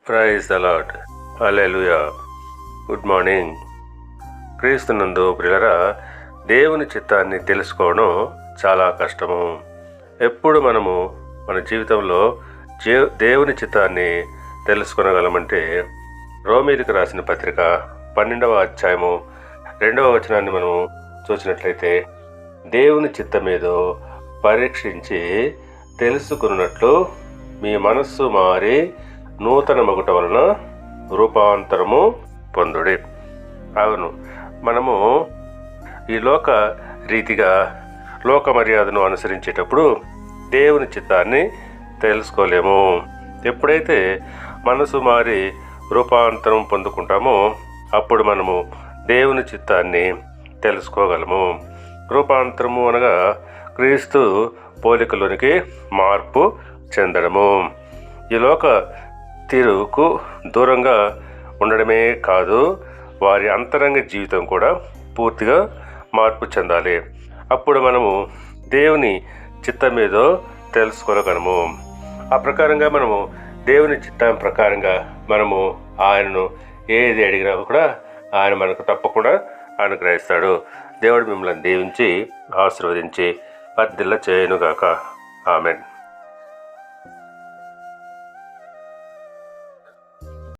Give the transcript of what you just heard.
Praise the Lord. Hallelujah. Good morning. క్రీస్తునందు ప్రియులారా, దేవుని చిత్తాన్ని తెలుసుకోవడం చాలా కష్టము. ఎప్పుడు మనము మన జీవితంలో దేవుని చిత్తాన్ని తెలుసుకొనగలమంటే రోమీయులకు రాసిన పత్రిక 12వ అధ్యాయము 2వ వచనాన్ని మనము చూసినట్లయితే, దేవుని చిత్తమేదో పరీక్షించి తెలుసుకున్నట్లు మీ మనస్సు మారి నూతన మగుట వలన రూపాంతరము పొందుడి. అవును, మనము ఈ లోక రీతిగా లోక మర్యాదను అనుసరించేటప్పుడు దేవుని చిత్తాన్ని తెలుసుకోలేము. ఎప్పుడైతే మనసు మారి రూపాంతరం పొందుకుంటామో అప్పుడు మనము దేవుని చిత్తాన్ని తెలుసుకోగలము. రూపాంతరము అనగా క్రీస్తు పోలికలోనికి మార్పు చెందడము. ఈ లోక తీరుకు దూరంగా ఉండడమే కాదు, వారి అంతరంగ జీవితం కూడా పూర్తిగా మార్పు చెందాలి. అప్పుడు మనము దేవుని చిత్తం ఏదో తెలుసుకోగలము. ఆ ప్రకారంగా మనము దేవుని చిత్తం ప్రకారంగా మనము ఆయనను ఏది అడిగినా కూడా ఆయన మనకు తప్పకుండా అనుగ్రహిస్తాడు. దేవుడు మిమ్మల్ని దీవించి ఆశీర్వదించి వర్ధిల్ల చేయనుగాక. ఆమెన్.